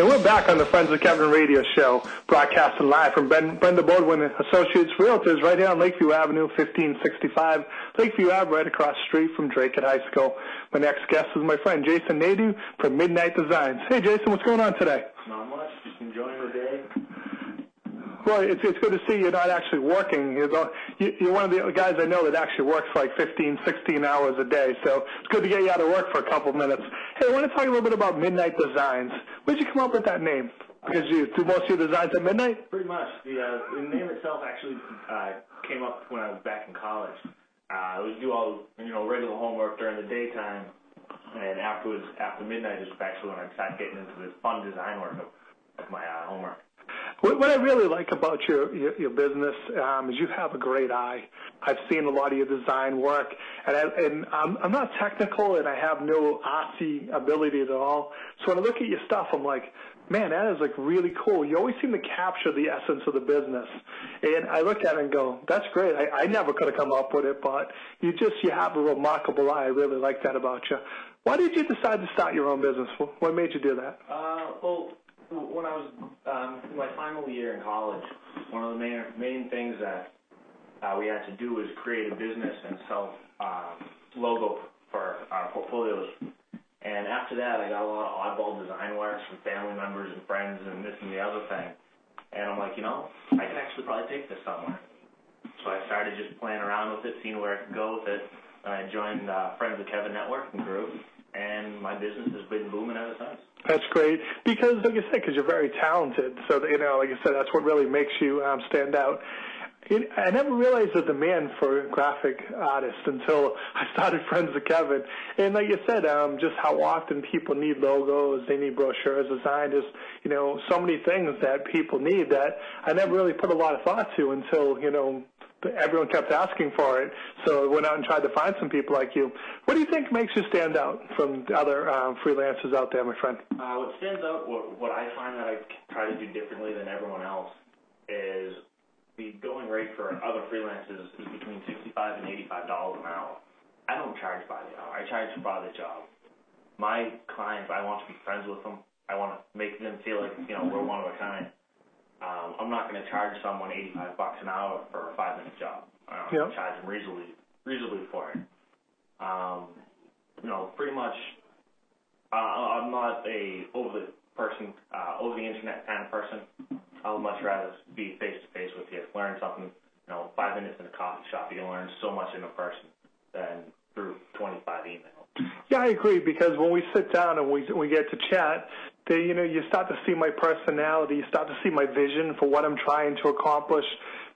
And we're back on the Friends of Kevin radio show, broadcasting live from Brenda Baldwin Associates Realtors right here on Lakeview Avenue, 1565 Lakeview Ave, right across the street from Drake High School. My next guest is my friend Jason Nadeau from MidNight Designs. Hey, Jason, what's going on today? Not much. Just enjoying the day. Well, it's good to see you're not actually working. You're one of the guys I know that actually works for like 15, 16 hours a day, so it's good to get you out of work for a couple of minutes. Hey, I want to talk a little bit about MidNight Designs. Where did you come up with that name? Because you do most of your designs at midnight? Pretty much. The name itself actually came up when I was back in college. I would do all regular homework during the daytime, and afterwards, after midnight is actually when I started getting into this fun design work of my homework. What I really like about your business is you have a great eye. I've seen a lot of your design work, and I'm not technical, and I have no artsy ability at all. So when I look at your stuff, I'm like, man, that is like really cool. You always seem to capture the essence of the business. And I look at it and go, that's great. I never could have come up with it, but you have a remarkable eye. I really like that about you. Why did you decide to start your own business? What made you do that? Well, when I was in my final year in college, one of the main things that we had to do was create a business and sell logo for our portfolios. And after that, I got a lot of oddball design works from family members and friends and this and the other thing. And I'm like, I could actually probably take this somewhere. So I started just playing around with it, seeing where I could go with it. And I joined Friends of Kevin networking group, and my business has been booming ever since. That's great because, like I said, because you're very talented. So, like I said, that's what really makes you stand out. I never realized the demand for graphic artists until I started Friends of Kevin. And like you said, just how often people need logos, they need brochures designed. There's, so many things that people need that I never really put a lot of thought to until, everyone kept asking for it. So I went out and tried to find some people like you. What do you think makes you stand out from the other freelancers out there, my friend? What stands out, what I find that I try to do differently than everyone else is the going rate for other freelancers is between $65 and $85 an hour. I don't charge by the hour. I charge by the job. My clients, I want to be friends with them. I want to make them feel like, we're one of a kind. I'm not going to charge someone $85 an hour for a 5-minute job. I'm going to charge them reasonably for it. Pretty much, I'm not a over the internet kind of person. I would much rather be face-to-face with you, learn something, 5 minutes in a coffee shop. You can learn so much in a person than through 25 emails. Yeah, I agree, because when we sit down and we get to chat, you start to see my personality, you start to see my vision for what I'm trying to accomplish,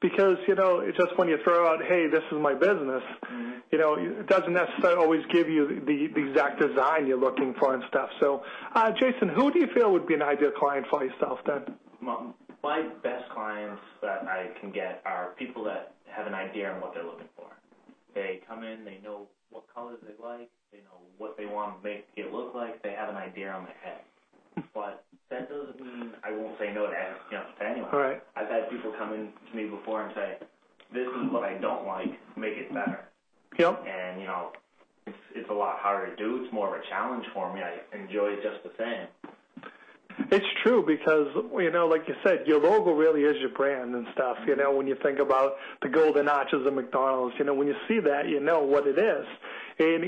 because, it's just when you throw out, hey, this is my business, it doesn't necessarily always give you the exact design you're looking for and stuff. So, Jason, who do you feel would be an ideal client for yourself then? My best clients that I can get are people that have an idea on what they're looking for. They come in, they know what colors they like, they know what they want to make it look like, they have an idea on their head. But that doesn't mean I won't say no to anyone. All right. I've had people come in to me before and say, this is what I don't like, make it better. Yep. And, it's a lot harder to do. It's more of a challenge for me. I enjoy it just the same. It's true because, like you said, your logo really is your brand and stuff. When you think about the golden arches of McDonald's, when you see that, you know what it is. And,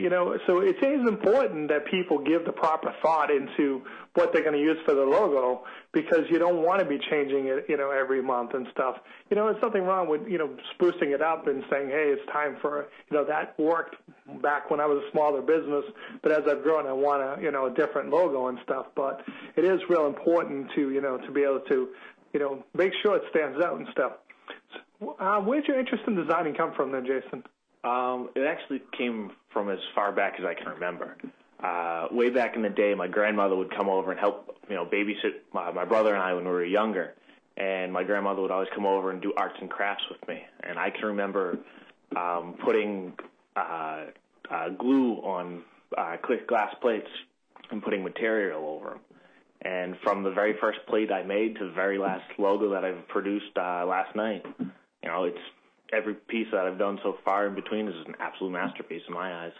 so it is important that people give the proper thought into what they're going to use for the logo, because you don't want to be changing it, every month and stuff. There's nothing wrong with, sprucing it up and saying, hey, it's time for, that worked back when I was a smaller business, but as I've grown, I want a different logo and stuff. But it is real important to, to be able to, make sure it stands out and stuff. Where did your interest in designing come from then, Jason? It actually came from as far back as I can remember. Way back in the day, my grandmother would come over and help, babysit my brother and I when we were younger. And my grandmother would always come over and do arts and crafts with me. And I can remember putting glue on clear glass plates and putting material over them. And from the very first plate I made to the very last logo that I've produced last night, it's every piece that I've done so far in between is an absolute masterpiece in my eyes.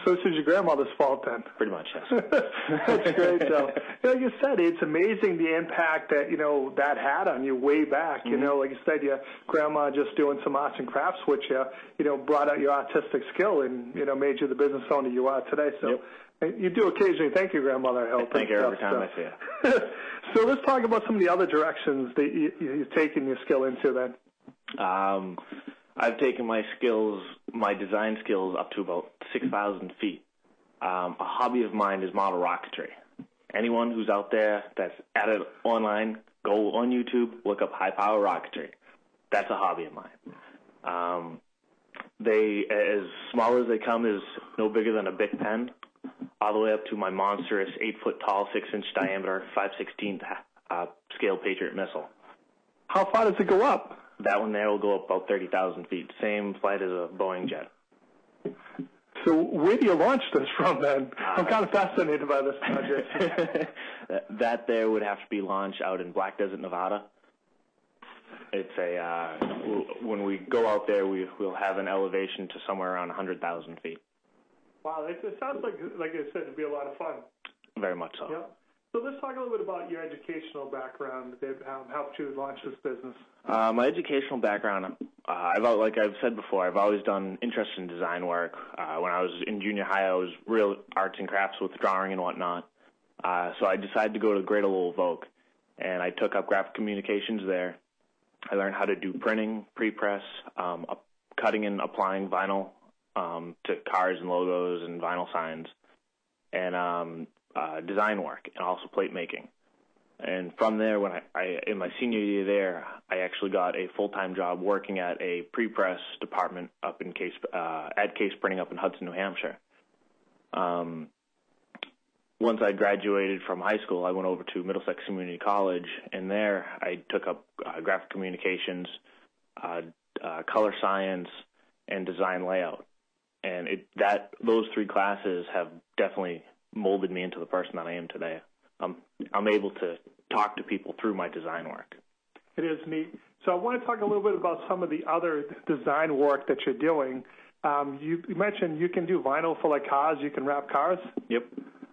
So this is your grandmother's fault then? Pretty much, yes. That's great, though. Like you said, it's amazing the impact that, that had on you way back. Mm-hmm. Like you said, your grandma just doing some arts and crafts with you, brought out your artistic skill and, made you the business owner you are today. So you do occasionally thank your grandmother, I hope. Thank her every time I see her. So let's talk about some of the other directions that you've taken your skill into then. I've taken my design skills up to about 6,000 feet. A hobby of mine is model rocketry. Anyone who's out there that's at it online, go on YouTube, look up high power rocketry. That's a hobby of mine. They, as small as they come, is no bigger than a Bic pen, all the way up to my monstrous 8-foot tall, 6-inch diameter, 5/16 scale Patriot missile. How far does it go up? That one there will go up about 30,000 feet. Same flight as a Boeing jet. So where do you launch this from then? I'm kind of fascinated by this project. That there would have to be launched out in Black Desert, Nevada. It's when we go out there, we'll have an elevation to somewhere around 100,000 feet. Wow, it sounds like I said, it'd be a lot of fun. Very much so. Yeah. So let's talk a little bit about your educational background that helped you launch this business. My educational background, like I've said before, I've always done interest in design work. When I was in junior high, I was real arts and crafts with drawing and whatnot. So I decided to go to Great Old Oak, and I took up graphic communications there. I learned how to do printing, pre-press, cutting and applying vinyl to cars and logos and vinyl signs, and design work, and also plate making. And from there, when I in my senior year there, I actually got a full-time job working at a pre-press department up in Case Printing up in Hudson, New Hampshire. Once I graduated from high school, I went over to Middlesex Community College, and there I took up graphic communications, color science, and design layout. And those 3 classes have definitely molded me into the person that I am today. I'm able to talk to people through my design work. It is neat. So I want to talk a little bit about some of the other design work that you're doing. You mentioned you can do vinyl for like cars. You can wrap cars. Yep.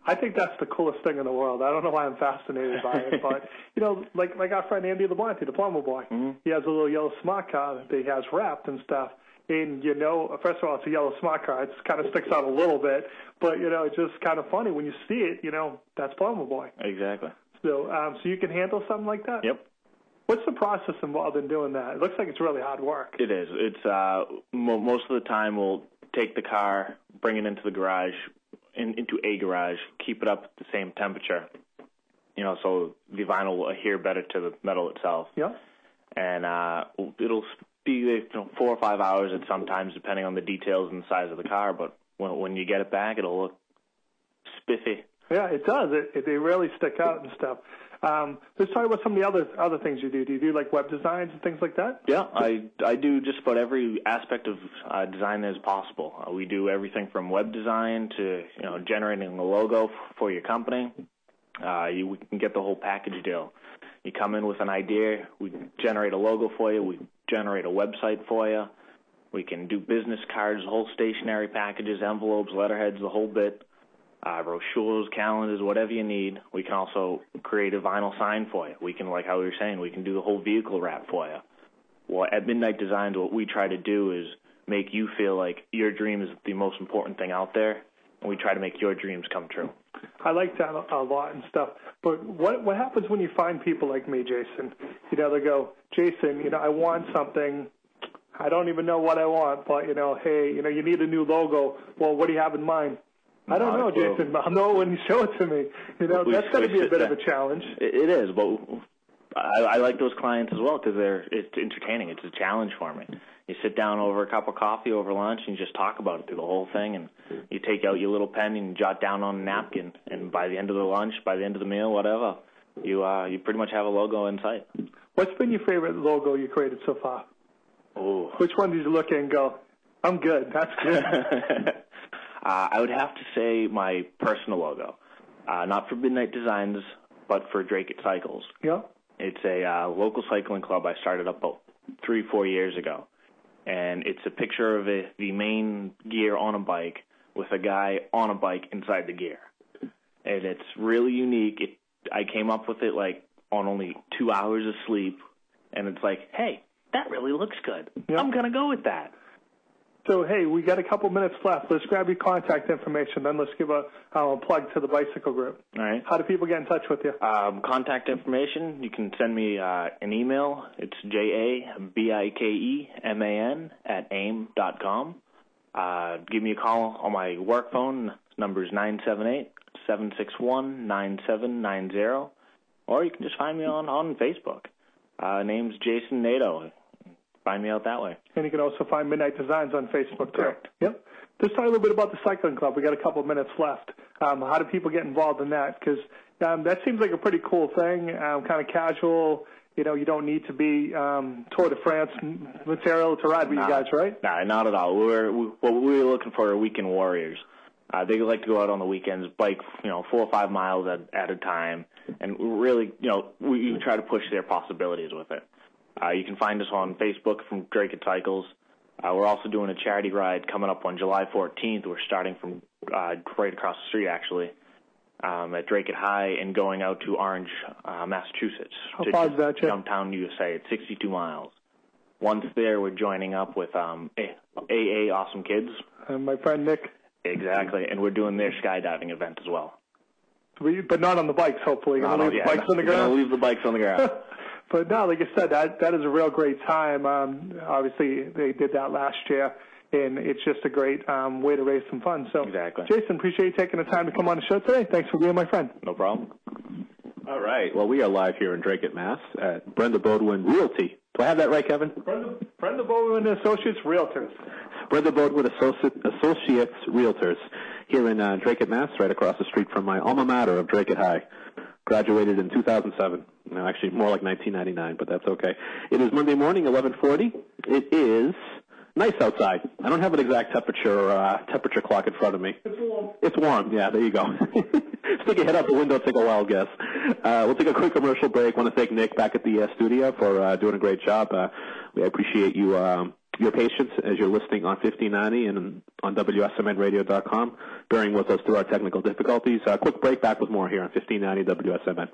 I think that's the coolest thing in the world. I don't know why I'm fascinated by it, but like our friend Andy LeBlanty, the plumber boy. Mm-hmm. He has a little yellow smart car that he has wrapped and stuff. And, first of all, it's a yellow smart car. It kind of sticks out a little bit. But, it's just kind of funny. When you see it, that's Plumber Boy. Exactly. So you can handle something like that? Yep. What's the process involved in doing that? It looks like it's really hard work. It is. It's most of the time we'll take the car, bring it into the garage, into a garage, keep it up at the same temperature, so the vinyl will adhere better to the metal itself. Yeah. And it'll be 4 or 5 hours at sometimes, depending on the details and the size of the car. But when you get it back, it'll look spiffy. Yeah, it does. They really stick out and stuff. Let's talk about some of the other things you do. Do you do like web designs and things like that? Yeah, I do just about every aspect of design that is possible. We do everything from web design to generating a logo for your company. We can get the whole package deal. You come in with an idea, we generate a logo for you, we generate a website for you. We can do business cards, whole stationery packages, envelopes, letterheads, the whole bit, brochures, calendars, whatever you need. We can also create a vinyl sign for you. We can, like how we were saying, we can do the whole vehicle wrap for you. Well, at MidNight Designs, what we try to do is make you feel like your dream is the most important thing out there, and we try to make your dreams come true. I like that a lot and stuff. But what happens when you find people like me, Jason? They go, Jason, I want something. I don't even know what I want, but, hey, you need a new logo. Well, what do you have in mind? I don't know, Jason. I'll know when you show it to me. That's going to be a bit of a challenge. It is, but I like those clients as well because it's entertaining. It's a challenge for me. You sit down over a cup of coffee over lunch and you just talk about it through the whole thing, and you take out your little pen and jot down on a napkin, and by the end of the lunch, by the end of the meal, whatever, you pretty much have a logo in sight. What's been your favorite logo you created so far? Oh. Which one did you look at and go, I'm good, that's good? I would have to say my personal logo. Not for MidNight Designs, but for Drake It Cycles. Yeah. It's a local cycling club I started up about 3-4 years ago. And it's a picture of the main gear on a bike with a guy on a bike inside the gear. And it's really unique. I came up with it like on only 2 hours of sleep, and it's like, hey, that really looks good. Yep. I'm going to go with that. So, hey, we got a couple minutes left. Let's grab your contact information, then let's give a plug to the bicycle group. All right. How do people get in touch with you? Contact information, you can send me an email. It's jabikeman@aim.com. Give me a call on my work phone. Number is 978-761-9790. Or you can just find me on Facebook. Name's Jason Nato. Find me out that way. And you can also find MidNight Designs on Facebook, too. Correct. Yep. Let's talk a little bit about the cycling club. We got a couple of minutes left. How do people get involved in that? Because that seems like a pretty cool thing, kind of casual. You know, you don't need to be Tour de France material to ride with you guys, right? Nah, not at all. What we're looking for are weekend warriors. They like to go out on the weekends, bike, 4 or 5 miles at a time, and really, we try to push their possibilities with it. You can find us on Facebook from Drake It Cycles. We're also doing a charity ride coming up on July 14th. We're starting from right across the street, actually, at Drake It High and going out to Orange, Massachusetts. How far is that, Jeff? Downtown USA. It's 62 miles. Once there, we're joining up with AA Awesome Kids. And my friend Nick. Exactly, and we're doing their skydiving event as well. But not on the bikes, hopefully. You're going to leave the bikes on the ground? We're going to leave the bikes on the ground. But no, like I said, that is a real great time. Obviously, they did that last year, and it's just a great way to raise some funds. So, exactly. Jason, appreciate you taking the time to come on the show today. Thanks for being my friend. No problem. All right. Well, we are live here in Drake It, Mass. at Brenda Bodwin Realty. Do I have that right, Kevin? Brenda Bodwin Associates Realtors. Brenda Bodwin Associates Realtors here in Drake It, Mass, right across the street from my alma mater of Drake It High. Graduated in 2007. No, actually, more like 1999, but that's okay. It is Monday morning, 11:40. It is nice outside. I don't have an exact temperature clock in front of me. It's warm. It's warm. Yeah, there you go. Stick your head out the window, take a wild guess. We'll take a quick commercial break. I want to thank Nick back at the studio for doing a great job. We appreciate you your patience as you're listening on 1590 and on WSMNradio.com, bearing with us through our technical difficulties. Quick break, back with more here on 1590 WSMN.